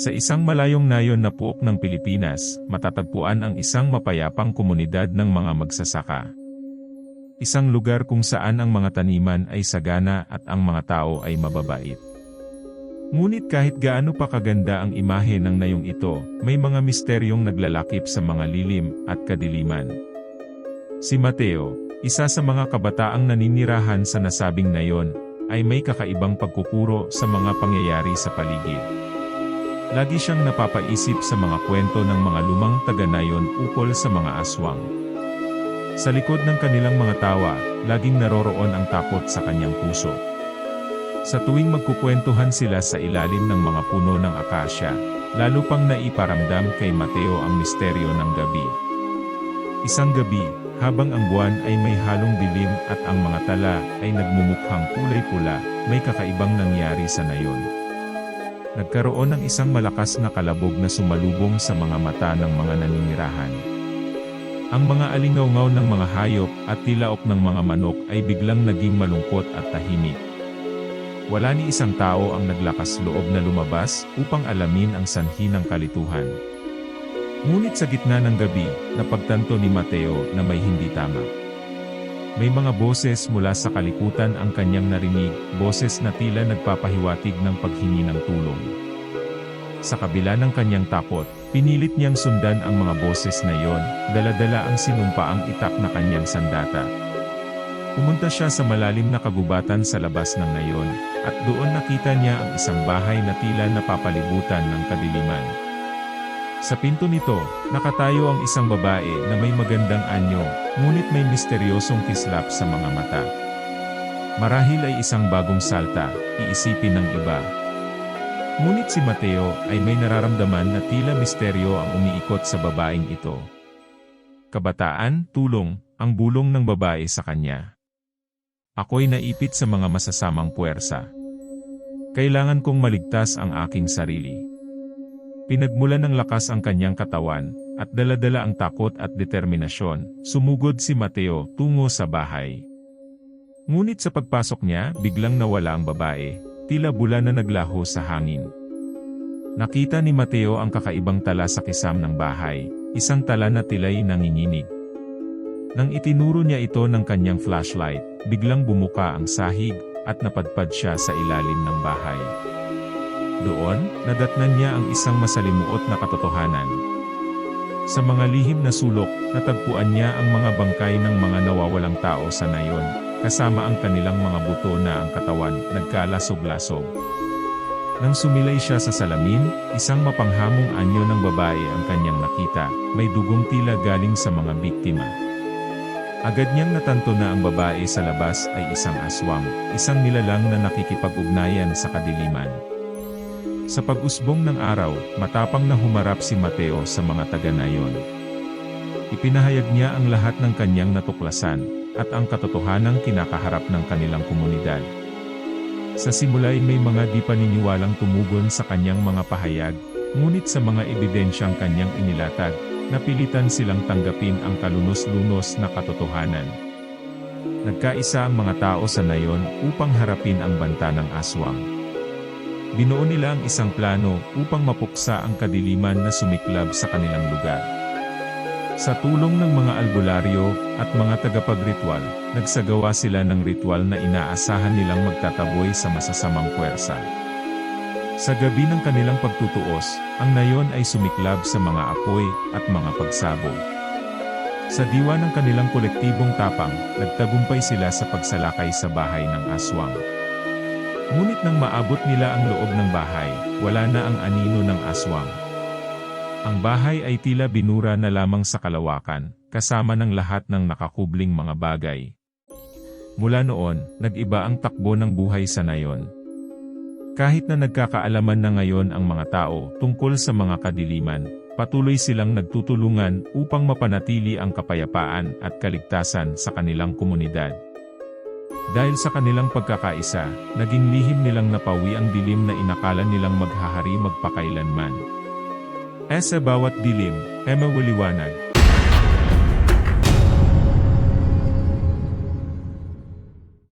Sa isang malayong nayon na puok ng Pilipinas, matatagpuan ang isang mapayapang komunidad ng mga magsasaka. Isang lugar kung saan ang mga taniman ay sagana at ang mga tao ay mababait. Ngunit kahit gaano pa kaganda ang imahe ng nayong ito, may mga misteryong naglalakip sa mga lilim at kadiliman. Si Mateo, isa sa mga kabataang naninirahan sa nasabing nayon, ay may kakaibang pagkukuro sa mga pangyayari sa paligid. Lagi siyang napapaisip sa mga kwento ng mga lumang taga-nayon ukol sa mga aswang. Sa likod ng kanilang mga tawa, laging naroroon ang takot sa kanyang puso. Sa tuwing magkukwentuhan sila sa ilalim ng mga puno ng akasya, lalo pang naiparamdam kay Mateo ang misteryo ng gabi. Isang gabi, habang ang buwan ay may halong dilim at ang mga tala ay nagmumukhang kulay pula, may kakaibang nangyari sa nayon. Nagkaroon ng isang malakas na kalabog na sumalubong sa mga mata ng mga naninirahan. Ang mga alingawngaw ng mga hayop at tilaok ng mga manok ay biglang naging malungkot at tahimik. Wala ni isang tao ang naglakas loob na lumabas upang alamin ang sanhi ng kalituhan. Ngunit sa gitna ng gabi, napagtanto ni Mateo na may hindi tama. May mga boses mula sa kalikutan ang kanyang narinig, boses na tila nagpapahiwatig ng paghingi ng tulong. Sa kabila ng kanyang takot, pinilit niyang sundan ang mga boses na iyon, dala-dala ang sinumpaang itak na kanyang sandata. Pumunta siya sa malalim na kagubatan sa labas ng nayon, at doon nakita niya ang isang bahay na tila napapalibutan ng kadiliman. Sa pinto nito, nakatayo ang isang babae na may magandang anyo, ngunit may misteryosong kislap sa mga mata. Marahil ay isang bagong salta, iisipin ng iba. Ngunit si Mateo ay may nararamdaman na tila misteryo ang umiikot sa babaeng ito. Kabataan, tulong, ang bulong ng babae sa kanya. Ako'y naipit sa mga masasamang puwersa. Kailangan kong maligtas ang aking sarili. Pinagmulan ng lakas ang kanyang katawan, at dala-dala ang takot at determinasyon, sumugod si Mateo tungo sa bahay. Ngunit sa pagpasok niya, biglang nawala ang babae, tila bula na naglaho sa hangin. Nakita ni Mateo ang kakaibang tala sa kisam ng bahay, isang tala na tila'y nanginginig. Nang itinuro niya ito ng kanyang flashlight, biglang bumuka ang sahig, at napadpad siya sa ilalim ng bahay. Doon, nadatnan niya ang isang masalimuot na katotohanan. Sa mga lihim na sulok, natagpuan niya ang mga bangkay ng mga nawawalang tao sa nayon, kasama ang kanilang mga buto na ang katawan, nagkalasog-lasog. Nang sumilay siya sa salamin, isang mapanghamong anyo ng babae ang kanyang nakita, may dugong tila galing sa mga biktima. Agad niyang natanto na ang babae sa labas ay isang aswang, isang nilalang na nakikipag-ugnayan sa kadiliman. Sa pag-usbong ng araw, matapang na humarap si Mateo sa mga taga-nayon. Ipinahayag niya ang lahat ng kanyang natuklasan, at ang katotohanang kinakaharap ng kanilang komunidad. Sa simula'y may mga di paniniwalang tumugon sa kanyang mga pahayag, ngunit sa mga ebidensyang kanyang inilatag, napilitan silang tanggapin ang kalunos-lunos na katotohanan. Nagkaisa ang mga tao sa nayon upang harapin ang banta ng aswang. Binuo nila ang isang plano upang mapuksa ang kadiliman na sumiklab sa kanilang lugar. Sa tulong ng mga albularyo at mga tagapagritwal, nagsagawa sila ng ritual na inaasahan nilang magtataboy sa masasamang puwersa. Sa gabi ng kanilang pagtutuos, ang nayon ay sumiklab sa mga apoy at mga pagsabog. Sa diwa ng kanilang kolektibong tapang, nagtagumpay sila sa pagsalakay sa bahay ng aswang. Ngunit nang maabot nila ang loob ng bahay, wala na ang anino ng aswang. Ang bahay ay tila binura na lamang sa kalawakan, kasama ng lahat ng nakakubling mga bagay. Mula noon, nag-iba ang takbo ng buhay sa nayon. Kahit na nagkakaalaman na ngayon ang mga tao tungkol sa mga kadiliman, patuloy silang nagtutulungan upang mapanatili ang kapayapaan at kaligtasan sa kanilang komunidad. Dahil sa kanilang pagkakaisa, naging lihim nilang napawi ang dilim na inakala nilang maghahari magpakailanman. Sa bawat dilim, ay mawaliwanag.